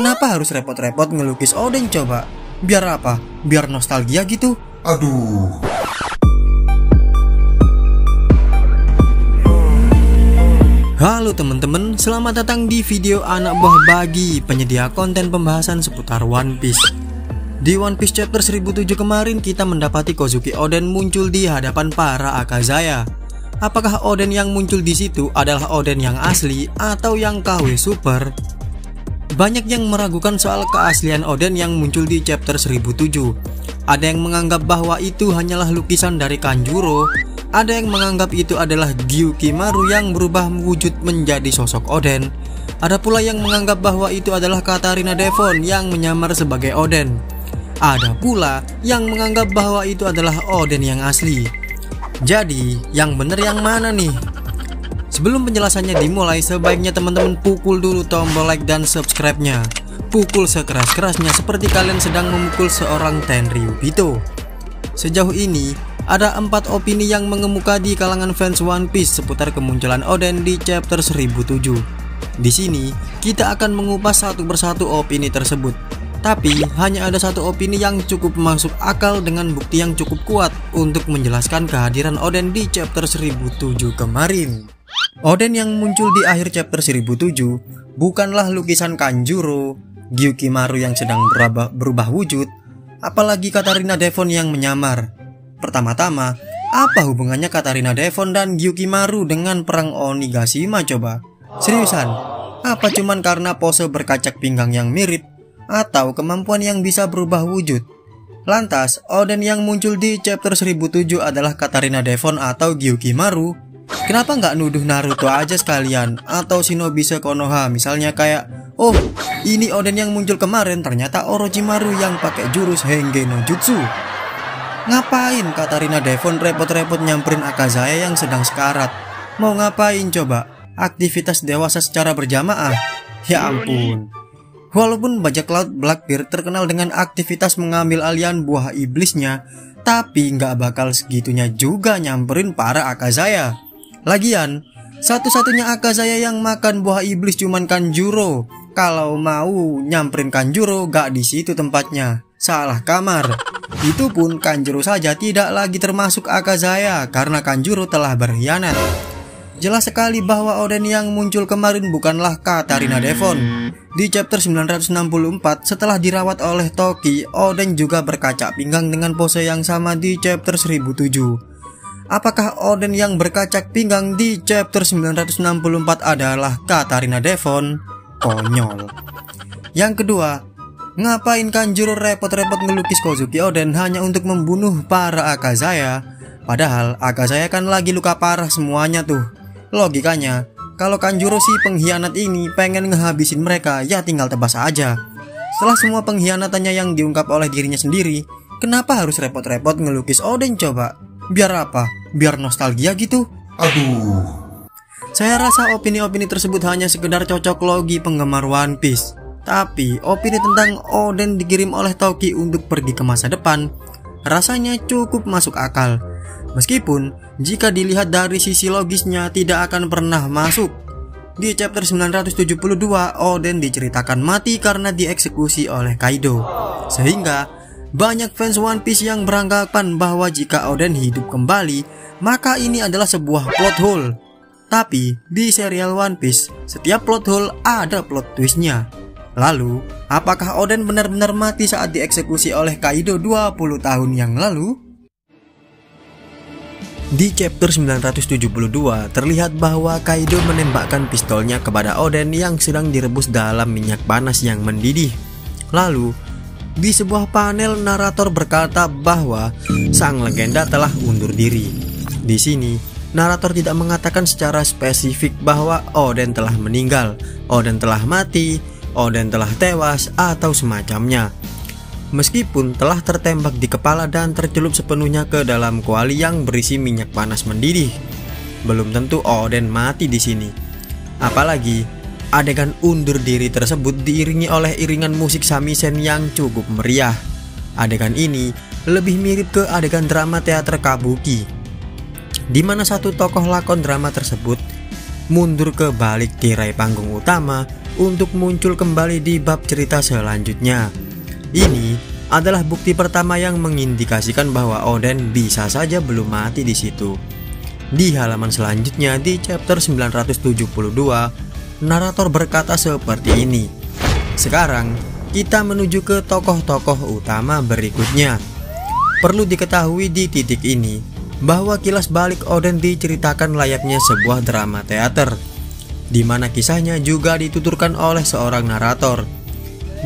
Kenapa harus repot-repot ngelukis Oden coba? Biar apa? Biar nostalgia gitu? Aduh. Halo teman-teman, selamat datang di video anak buah Bagi, penyedia konten pembahasan seputar One Piece. Di One Piece chapter 1007 kemarin kita mendapati Kozuki Oden muncul di hadapan para Akazaya. Apakah Oden yang muncul di situ adalah Oden yang asli atau yang KW Super? Banyak yang meragukan soal keaslian Oden yang muncul di chapter 1007. Ada yang menganggap bahwa itu hanyalah lukisan dari Kanjuro. Ada yang menganggap itu adalah Gyukimaru yang berubah wujud menjadi sosok Oden. Ada pula yang menganggap bahwa itu adalah Katarina Devon yang menyamar sebagai Oden. Ada pula yang menganggap bahwa itu adalah Oden yang asli. Jadi, yang bener yang mana nih? Sebelum penjelasannya dimulai, sebaiknya teman-teman pukul dulu tombol like dan subscribe-nya. Pukul sekeras-kerasnya seperti kalian sedang memukul seorang Tenryubito. Sejauh ini, ada 4 opini yang mengemuka di kalangan fans One Piece seputar kemunculan Oden di chapter 1007. Di sini, kita akan mengupas satu persatu opini tersebut. Tapi, hanya ada satu opini yang cukup masuk akal dengan bukti yang cukup kuat untuk menjelaskan kehadiran Oden di chapter 1007 kemarin. Oden yang muncul di akhir chapter 1007 bukanlah lukisan Kanjuro, Gyukimaru yang sedang berubah wujud, apalagi Katarina Devon yang menyamar. Pertama-tama, apa hubungannya Katarina Devon dan Gyukimaru dengan perang Onigashima coba? Seriusan? Apa cuman karena pose berkacak pinggang yang mirip? Atau kemampuan yang bisa berubah wujud? Lantas, Oden yang muncul di chapter 1007 adalah Katarina Devon atau Gyukimaru? Kenapa nggak nuduh Naruto aja sekalian? Atau Shinobi Konoha misalnya kayak, oh ini Oden yang muncul kemarin ternyata Orochimaru yang pakai jurus Henge no Jutsu. Ngapain Katarina Devon repot-repot nyamperin Akazaya yang sedang sekarat? Mau ngapain coba? Aktivitas dewasa secara berjamaah? Ya ampun. Walaupun bajak laut Blackbeard terkenal dengan aktivitas mengambil alian buah iblisnya, tapi nggak bakal segitunya juga nyamperin para Akazaya. Lagian, satu-satunya Akazaya yang makan buah iblis cuman Kanjuro. Kalau mau nyamperin Kanjuro gak di situ tempatnya, salah kamar. Itu pun Kanjuro saja tidak lagi termasuk Akazaya karena Kanjuro telah berkhianat. Jelas sekali bahwa Oden yang muncul kemarin bukanlah Katarina Devon. Di chapter 964 setelah dirawat oleh Toki, Oden juga berkaca pinggang dengan pose yang sama di chapter 1007. Apakah Oden yang berkacak pinggang di chapter 964 adalah Katarina Devon? Konyol. Yang kedua, ngapain Kanjuro repot-repot ngelukis Kozuki Oden hanya untuk membunuh para Akazaya? Padahal Akazaya kan lagi luka parah semuanya tuh. Logikanya, kalau Kanjuro si pengkhianat ini pengen ngehabisin mereka, ya tinggal tebas aja. Setelah semua pengkhianatannya yang diungkap oleh dirinya sendiri, kenapa harus repot-repot ngelukis Oden coba? Biar apa? Biar nostalgia gitu? Aduh. Saya rasa opini-opini tersebut hanya sekedar cocok logi penggemar One Piece. Tapi opini tentang Oden dikirim oleh Toki untuk pergi ke masa depan rasanya cukup masuk akal. Meskipun jika dilihat dari sisi logisnya tidak akan pernah masuk. Di chapter 972 Oden diceritakan mati karena dieksekusi oleh Kaido. Sehingga banyak fans One Piece yang beranggapan bahwa jika Oden hidup kembali, maka ini adalah sebuah plot hole. Tapi di serial One Piece, setiap plot hole ada plot twistnya. Lalu, apakah Oden benar-benar mati saat dieksekusi oleh Kaido 20 tahun yang lalu? Di chapter 972 terlihat bahwa Kaido menembakkan pistolnya kepada Oden yang sedang direbus dalam minyak panas yang mendidih. Lalu, di sebuah panel narator berkata bahwa sang legenda telah undur diri. Di sini, narator tidak mengatakan secara spesifik bahwa Oden telah meninggal, Oden telah mati, Oden telah tewas, atau semacamnya. Meskipun telah tertembak di kepala dan tercelup sepenuhnya ke dalam kuali yang berisi minyak panas mendidih, belum tentu Oden mati di sini. Apalagi adegan undur diri tersebut diiringi oleh iringan musik samisen yang cukup meriah. Adegan ini lebih mirip ke adegan drama teater kabuki, di mana satu tokoh lakon drama tersebut mundur ke balik tirai panggung utama untuk muncul kembali di bab cerita selanjutnya. Ini adalah bukti pertama yang mengindikasikan bahwa Oden bisa saja belum mati di situ. Di halaman selanjutnya di chapter 972, narator berkata seperti ini. Sekarang kita menuju ke tokoh-tokoh utama berikutnya. Perlu diketahui di titik ini bahwa kilas balik Oden diceritakan layaknya sebuah drama teater, di mana kisahnya juga dituturkan oleh seorang narator.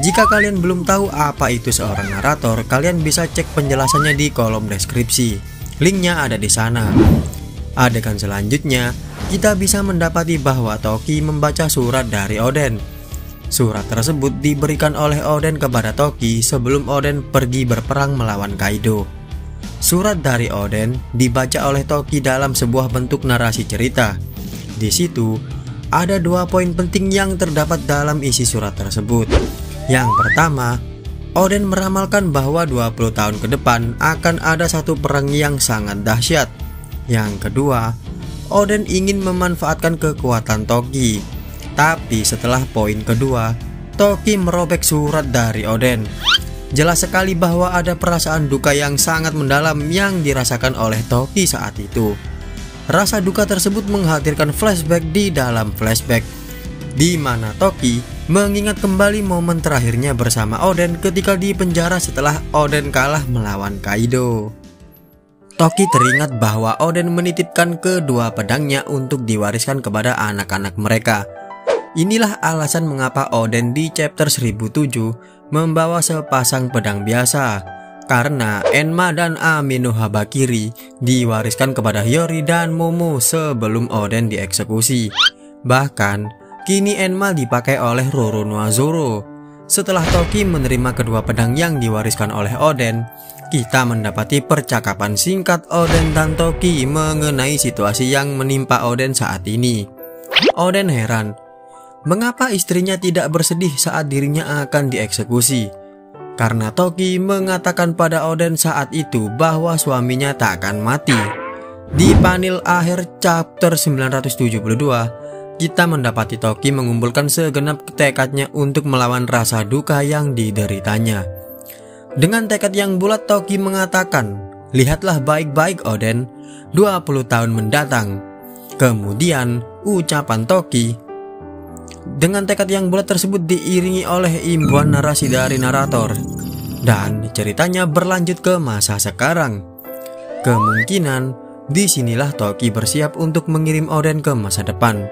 Jika kalian belum tahu apa itu seorang narator, kalian bisa cek penjelasannya di kolom deskripsi. Linknya ada di sana. Adegan selanjutnya, kita bisa mendapati bahwa Toki membaca surat dari Oden. Surat tersebut diberikan oleh Oden kepada Toki sebelum Oden pergi berperang melawan Kaido. Surat dari Oden dibaca oleh Toki dalam sebuah bentuk narasi cerita. Di situ ada 2 poin penting yang terdapat dalam isi surat tersebut. Yang pertama, Oden meramalkan bahwa 20 tahun ke depan akan ada satu perang yang sangat dahsyat. Yang kedua, Oden ingin memanfaatkan kekuatan Toki. Tapi setelah poin kedua, Toki merobek surat dari Oden. Jelas sekali bahwa ada perasaan duka yang sangat mendalam yang dirasakan oleh Toki saat itu. Rasa duka tersebut menghadirkan flashback di dalam flashback, di mana Toki mengingat kembali momen terakhirnya bersama Oden ketika di penjara setelah Oden kalah melawan Kaido. Toki teringat bahwa Oden menitipkan kedua pedangnya untuk diwariskan kepada anak-anak mereka. Inilah alasan mengapa Oden di chapter 1007 membawa sepasang pedang biasa, karena Enma dan Amino Habakiri diwariskan kepada Hiyori dan Momo sebelum Oden dieksekusi. Bahkan kini Enma dipakai oleh Roronoa Zoro. Setelah Toki menerima kedua pedang yang diwariskan oleh Oden, kita mendapati percakapan singkat Oden dan Toki mengenai situasi yang menimpa Oden saat ini. Oden heran, mengapa istrinya tidak bersedih saat dirinya akan dieksekusi? Karena Toki mengatakan pada Oden saat itu bahwa suaminya tak akan mati. Di panel akhir chapter 972, kita mendapati Toki mengumpulkan segenap tekadnya untuk melawan rasa duka yang dideritanya. Dengan tekad yang bulat, Toki mengatakan, "Lihatlah baik-baik Oden, 20 tahun mendatang." Kemudian ucapan Toki dengan tekad yang bulat tersebut diiringi oleh imbuhan narasi dari narator, dan ceritanya berlanjut ke masa sekarang. Kemungkinan disinilah Toki bersiap untuk mengirim Oden ke masa depan.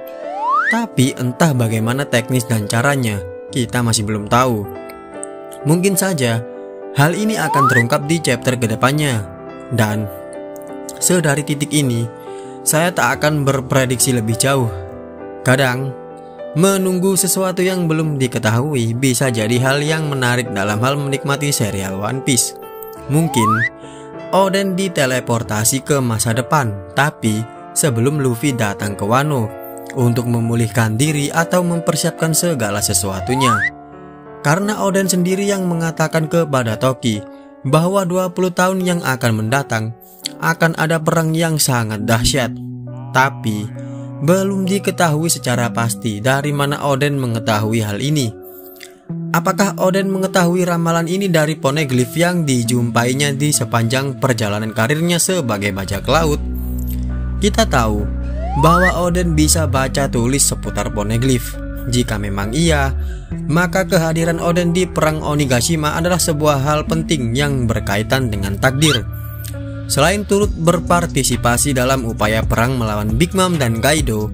Tapi entah bagaimana teknis dan caranya, kita masih belum tahu. Mungkin saja hal ini akan terungkap di chapter kedepannya. Dan sedari titik ini, saya tak akan berprediksi lebih jauh. Kadang, menunggu sesuatu yang belum diketahui bisa jadi hal yang menarik dalam hal menikmati serial One Piece. Mungkin Oden diteleportasi ke masa depan, tapi sebelum Luffy datang ke Wano untuk memulihkan diri atau mempersiapkan segala sesuatunya. Karena Oden sendiri yang mengatakan kepada Toki bahwa 20 tahun yang akan mendatang akan ada perang yang sangat dahsyat. Tapi belum diketahui secara pasti dari mana Oden mengetahui hal ini. Apakah Oden mengetahui ramalan ini dari poneglyph yang dijumpainya di sepanjang perjalanan karirnya sebagai bajak laut? Kita tahu bahwa Oden bisa baca tulis seputar poneglyph. Jika memang iya, maka kehadiran Oden di perang Onigashima adalah sebuah hal penting yang berkaitan dengan takdir. Selain turut berpartisipasi dalam upaya perang melawan Big Mom dan Kaido,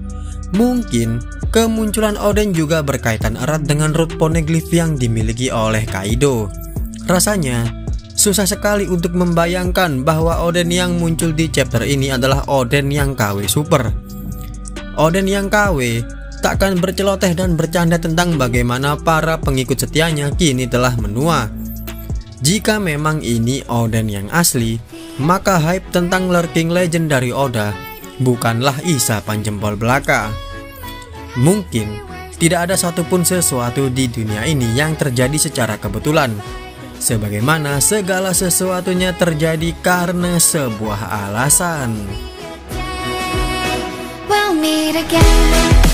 mungkin kemunculan Oden juga berkaitan erat dengan root poneglyph yang dimiliki oleh Kaido. Rasanya susah sekali untuk membayangkan bahwa Oden yang muncul di chapter ini adalah Oden yang KW super. Oden yang KW takkan berceloteh dan bercanda tentang bagaimana para pengikut setianya kini telah menua. Jika memang ini Oden yang asli, maka hype tentang lurking legend dari Oda bukanlah isapan jempol belaka. Mungkin tidak ada satupun sesuatu di dunia ini yang terjadi secara kebetulan, sebagaimana segala sesuatunya terjadi karena sebuah alasan. meet again.